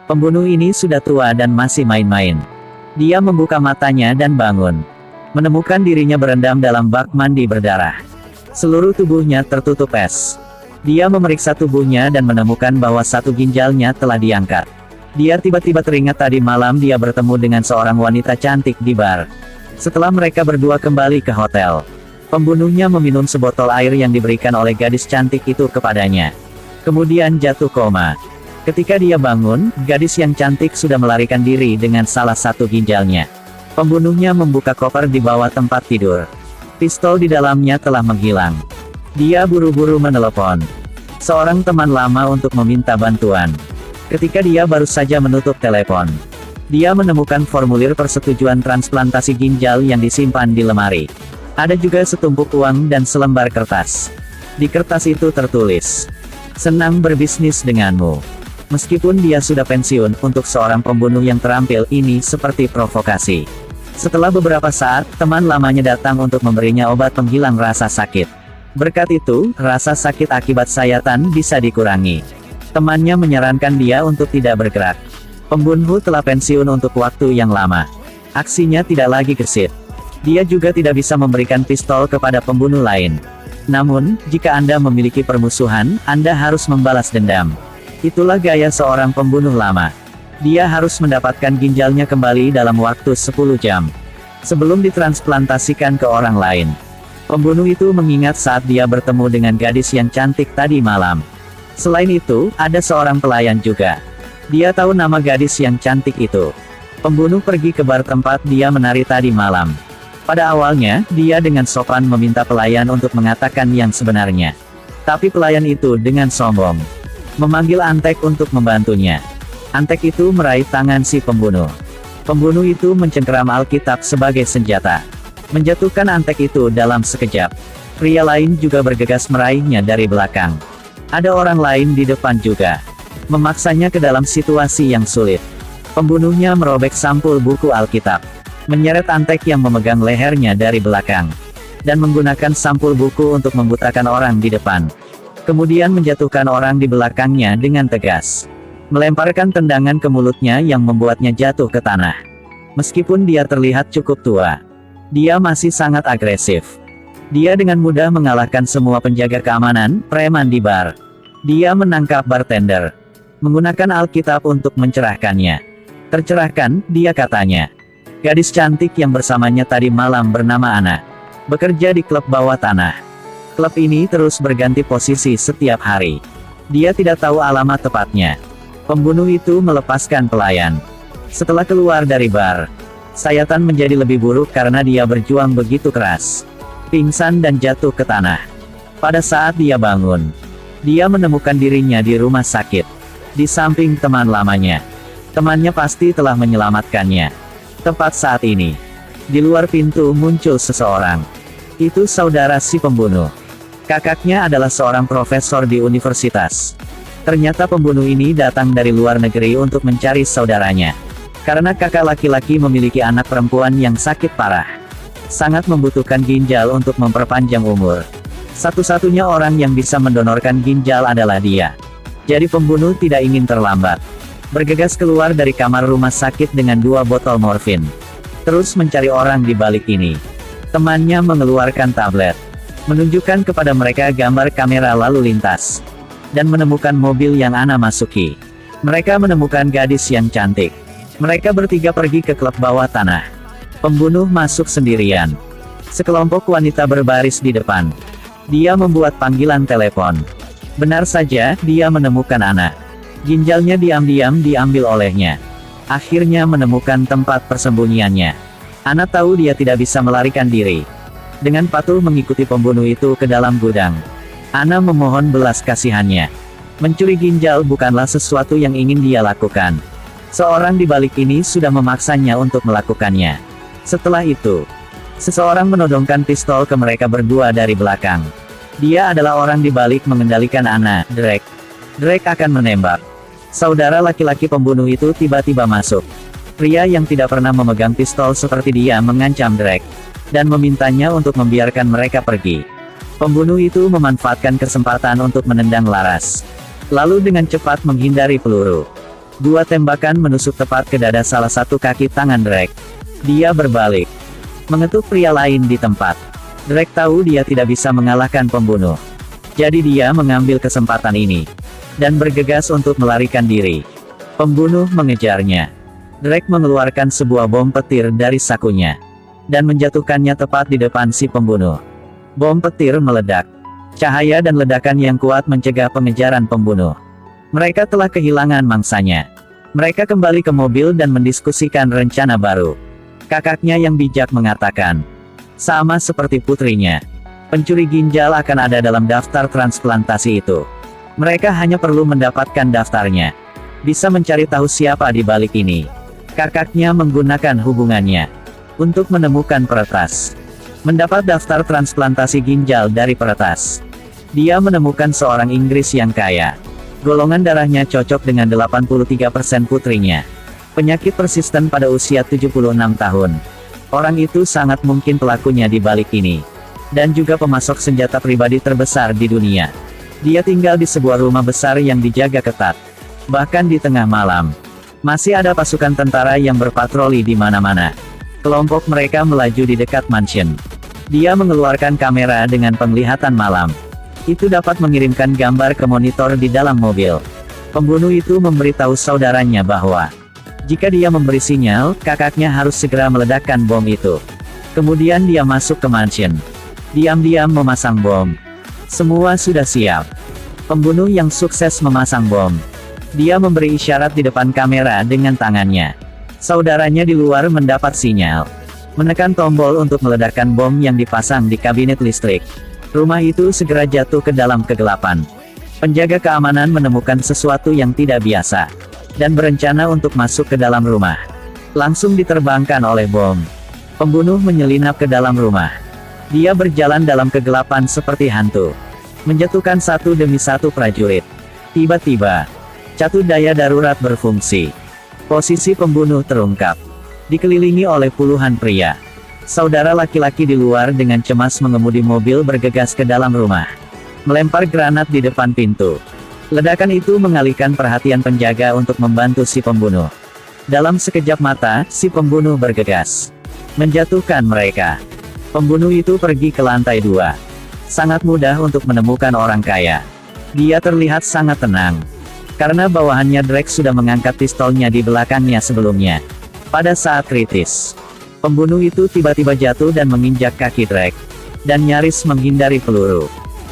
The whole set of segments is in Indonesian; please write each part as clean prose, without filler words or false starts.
Pembunuh ini sudah tua dan masih main-main. Dia membuka matanya dan bangun. Menemukan dirinya berendam dalam bak mandi berdarah. Seluruh tubuhnya tertutup es. Dia memeriksa tubuhnya dan menemukan bahwa satu ginjalnya telah diangkat. Dia tiba-tiba teringat tadi malam dia bertemu dengan seorang wanita cantik di bar. Setelah mereka berdua kembali ke hotel, pembunuhnya meminum sebotol air yang diberikan oleh gadis cantik itu kepadanya. Kemudian jatuh koma. Ketika dia bangun, gadis yang cantik sudah melarikan diri dengan salah satu ginjalnya. Pembunuhnya membuka koper di bawah tempat tidur. Pistol di dalamnya telah menghilang. Dia buru-buru menelepon seorang teman lama untuk meminta bantuan. Ketika dia baru saja menutup telepon, dia menemukan formulir persetujuan transplantasi ginjal yang disimpan di lemari. Ada juga setumpuk uang dan selembar kertas. Di kertas itu tertulis, "Senang berbisnis denganmu." Meskipun dia sudah pensiun, untuk seorang pembunuh yang terampil ini seperti provokasi. Setelah beberapa saat, teman lamanya datang untuk memberinya obat penghilang rasa sakit. Berkat itu, rasa sakit akibat sayatan bisa dikurangi. Temannya menyarankan dia untuk tidak bergerak. Pembunuh telah pensiun untuk waktu yang lama. Aksinya tidak lagi gesit. Dia juga tidak bisa memberikan pistol kepada pembunuh lain. Namun, jika Anda memiliki permusuhan, Anda harus membalas dendam. Itulah gaya seorang pembunuh lama. Dia harus mendapatkan ginjalnya kembali dalam waktu 10 jam. Sebelum ditransplantasikan ke orang lain. Pembunuh itu mengingat saat dia bertemu dengan gadis yang cantik tadi malam. Selain itu, ada seorang pelayan juga. Dia tahu nama gadis yang cantik itu. Pembunuh pergi ke bar tempat dia menari tadi malam. Pada awalnya, dia dengan sopan meminta pelayan untuk mengatakan yang sebenarnya. Tapi pelayan itu dengan sombong memanggil Antek untuk membantunya. Antek itu meraih tangan si pembunuh. Pembunuh itu mencengkeram Alkitab sebagai senjata. Menjatuhkan Antek itu dalam sekejap. Pria lain juga bergegas meraihnya dari belakang. Ada orang lain di depan juga. Memaksanya ke dalam situasi yang sulit. Pembunuhnya merobek sampul buku Alkitab. Menyeret Antek yang memegang lehernya dari belakang. Dan menggunakan sampul buku untuk membutakan orang di depan. Kemudian menjatuhkan orang di belakangnya dengan tegas. Melemparkan tendangan ke mulutnya yang membuatnya jatuh ke tanah. Meskipun dia terlihat cukup tua, dia masih sangat agresif. Dia dengan mudah mengalahkan semua penjaga keamanan, preman di bar. Dia menangkap bartender. Menggunakan Alkitab untuk mencerahkannya. Tercerahkan, dia katanya. Gadis cantik yang bersamanya tadi malam bernama Ana. Bekerja di klub bawah tanah. Klub ini terus berganti posisi setiap hari. Dia tidak tahu alamat tepatnya. Pembunuh itu melepaskan pelayan. Setelah keluar dari bar, sayatan menjadi lebih buruk karena dia berjuang begitu keras. Pingsan dan jatuh ke tanah. Pada saat dia bangun, dia menemukan dirinya di rumah sakit. Di samping teman lamanya. Temannya pasti telah menyelamatkannya. Tepat saat ini, di luar pintu muncul seseorang. Itu saudara si pembunuh. Kakaknya adalah seorang profesor di universitas. Ternyata pembunuh ini datang dari luar negeri untuk mencari saudaranya. Karena kakak laki-laki memiliki anak perempuan yang sakit parah. Sangat membutuhkan ginjal untuk memperpanjang umur. Satu-satunya orang yang bisa mendonorkan ginjal adalah dia. Jadi pembunuh tidak ingin terlambat. Bergegas keluar dari kamar rumah sakit dengan 2 botol morfin. Terus mencari orang di balik ini. Temannya mengeluarkan tablet. Menunjukkan kepada mereka gambar kamera lalu lintas. Dan menemukan mobil yang Ana masuki. Mereka menemukan gadis yang cantik. Mereka bertiga pergi ke klub bawah tanah. Pembunuh masuk sendirian. Sekelompok wanita berbaris di depan. Dia membuat panggilan telepon. Benar saja, dia menemukan Ana. Ginjalnya diam-diam diambil olehnya. Akhirnya menemukan tempat persembunyiannya. Ana tahu dia tidak bisa melarikan diri. Dengan patuh mengikuti pembunuh itu ke dalam gudang. Ana memohon belas kasihannya. Mencuri ginjal bukanlah sesuatu yang ingin dia lakukan. Seorang di balik ini sudah memaksanya untuk melakukannya. Setelah itu, seseorang menodongkan pistol ke mereka berdua dari belakang. Dia adalah orang di balik mengendalikan Ana, Drake. Drake akan menembak. Saudara laki-laki pembunuh itu tiba-tiba masuk. Pria yang tidak pernah memegang pistol seperti dia mengancam Drake. Dan memintanya untuk membiarkan mereka pergi. Pembunuh itu memanfaatkan kesempatan untuk menendang laras. Lalu dengan cepat menghindari peluru. Dua tembakan menusuk tepat ke dada salah satu kaki tangan Drake. Dia berbalik, mengetuk pria lain di tempat. Drake tahu dia tidak bisa mengalahkan pembunuh. Jadi dia mengambil kesempatan ini, dan bergegas untuk melarikan diri. Pembunuh mengejarnya. Drake mengeluarkan sebuah bom petir dari sakunya, dan menjatuhkannya tepat di depan si pembunuh. Bom petir meledak. Cahaya dan ledakan yang kuat mencegah pengejaran pembunuh. Mereka telah kehilangan mangsanya. Mereka kembali ke mobil dan mendiskusikan rencana baru. Kakaknya yang bijak mengatakan, sama seperti putrinya, pencuri ginjal akan ada dalam daftar transplantasi itu. Mereka hanya perlu mendapatkan daftarnya. Bisa mencari tahu siapa di balik ini. Kakaknya menggunakan hubungannya untuk menemukan peretas. Mendapat daftar transplantasi ginjal dari peretas. Dia menemukan seorang Inggris yang kaya. Golongan darahnya cocok dengan 83% putrinya. Penyakit persisten pada usia 76 tahun. Orang itu sangat mungkin pelakunya di balik ini. Dan juga pemasok senjata pribadi terbesar di dunia. Dia tinggal di sebuah rumah besar yang dijaga ketat. Bahkan di tengah malam, masih ada pasukan tentara yang berpatroli di mana-mana. Kelompok mereka melaju di dekat mansion. Dia mengeluarkan kamera dengan penglihatan malam. Itu dapat mengirimkan gambar ke monitor di dalam mobil. Pembunuh itu memberitahu saudaranya bahwa, jika dia memberi sinyal, kakaknya harus segera meledakkan bom itu. Kemudian dia masuk ke mansion. Diam-diam memasang bom. Semua sudah siap. Pembunuh yang sukses memasang bom. Dia memberi isyarat di depan kamera dengan tangannya. Saudaranya di luar mendapat sinyal. Menekan tombol untuk meledakkan bom yang dipasang di kabinet listrik. Rumah itu segera jatuh ke dalam kegelapan. Penjaga keamanan menemukan sesuatu yang tidak biasa, dan berencana untuk masuk ke dalam rumah. Langsung diterbangkan oleh bom. Pembunuh menyelinap ke dalam rumah. Dia berjalan dalam kegelapan seperti hantu, menjatuhkan satu demi satu prajurit. Tiba-tiba, catu daya darurat berfungsi. Posisi pembunuh terungkap. Dikelilingi oleh puluhan pria. Saudara laki-laki di luar dengan cemas mengemudi mobil bergegas ke dalam rumah. Melempar granat di depan pintu. Ledakan itu mengalihkan perhatian penjaga untuk membantu si pembunuh. Dalam sekejap mata, si pembunuh bergegas menjatuhkan mereka. Pembunuh itu pergi ke lantai 2. Sangat mudah untuk menemukan orang kaya. Dia terlihat sangat tenang. Karena bawahannya Drake sudah mengangkat pistolnya di belakangnya sebelumnya. Pada saat kritis, pembunuh itu tiba-tiba jatuh dan menginjak kaki Drake. Dan nyaris menghindari peluru.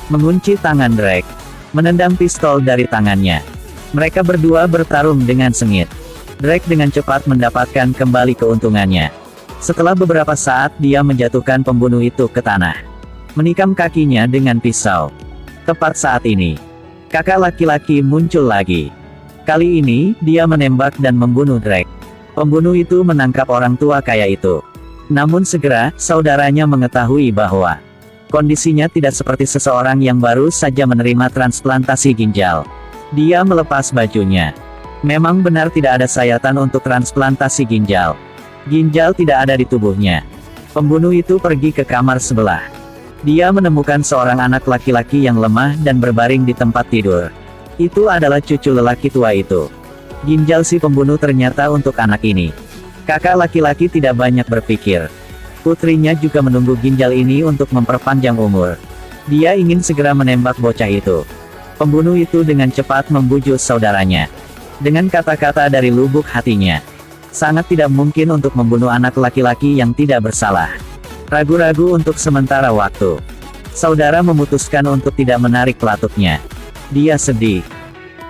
Mengunci tangan Drake. Menendang pistol dari tangannya. Mereka berdua bertarung dengan sengit. Drake dengan cepat mendapatkan kembali keuntungannya. Setelah beberapa saat dia menjatuhkan pembunuh itu ke tanah. Menikam kakinya dengan pisau. Tepat saat ini, kakak laki-laki muncul lagi. Kali ini, dia menembak dan membunuh Drake. Pembunuh itu menangkap orang tua kaya itu. Namun segera, saudaranya mengetahui bahwa kondisinya tidak seperti seseorang yang baru saja menerima transplantasi ginjal. Dia melepas bajunya. Memang benar tidak ada sayatan untuk transplantasi ginjal. Ginjal tidak ada di tubuhnya. Pembunuh itu pergi ke kamar sebelah. Dia menemukan seorang anak laki-laki yang lemah dan berbaring di tempat tidur. Itu adalah cucu lelaki tua itu. Ginjal si pembunuh ternyata untuk anak ini. Kakak laki-laki tidak banyak berpikir. Putrinya juga menunggu ginjal ini untuk memperpanjang umur. Dia ingin segera menembak bocah itu. Pembunuh itu dengan cepat membujuk saudaranya. Dengan kata-kata dari lubuk hatinya. Sangat tidak mungkin untuk membunuh anak laki-laki yang tidak bersalah. Ragu-ragu untuk sementara waktu. Saudara memutuskan untuk tidak menarik pelatuknya. Dia sedih.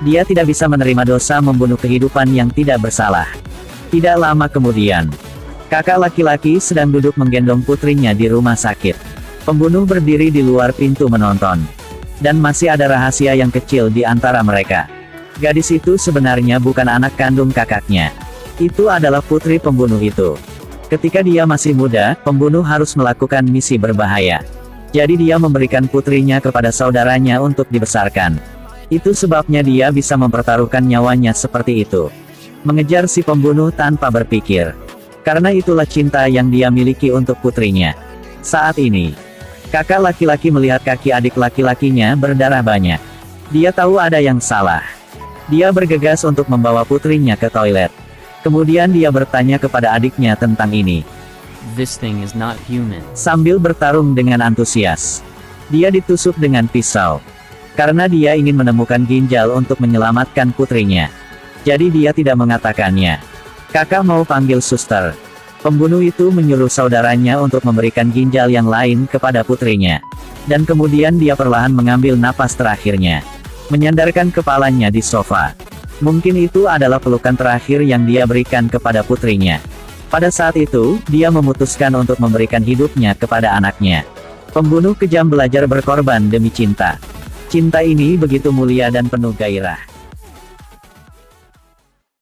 Dia tidak bisa menerima dosa membunuh kehidupan yang tidak bersalah. Tidak lama kemudian, kakak laki-laki sedang duduk menggendong putrinya di rumah sakit. Pembunuh berdiri di luar pintu menonton. Dan masih ada rahasia yang kecil di antara mereka. Gadis itu sebenarnya bukan anak kandung kakaknya. Itu adalah putri pembunuh itu. Ketika dia masih muda, pembunuh harus melakukan misi berbahaya. Jadi dia memberikan putrinya kepada saudaranya untuk dibesarkan. Itu sebabnya dia bisa mempertaruhkan nyawanya seperti itu. Mengejar si pembunuh tanpa berpikir. Karena itulah cinta yang dia miliki untuk putrinya. Saat ini, kakak laki-laki melihat kaki adik laki-lakinya berdarah banyak. Dia tahu ada yang salah. Dia bergegas untuk membawa putrinya ke toilet. Kemudian dia bertanya kepada adiknya tentang ini. This thing is not human. Sambil bertarung dengan antusias, dia ditusuk dengan pisau. Karena dia ingin menemukan ginjal untuk menyelamatkan putrinya. Jadi dia tidak mengatakannya. Kakak mau panggil suster. Pembunuh itu menyuruh saudaranya untuk memberikan ginjal yang lain kepada putrinya. Dan kemudian dia perlahan mengambil napas terakhirnya. Menyandarkan kepalanya di sofa. Mungkin itu adalah pelukan terakhir yang dia berikan kepada putrinya. Pada saat itu, dia memutuskan untuk memberikan hidupnya kepada anaknya. Pembunuh kejam belajar berkorban demi cinta. Cinta ini begitu mulia dan penuh gairah.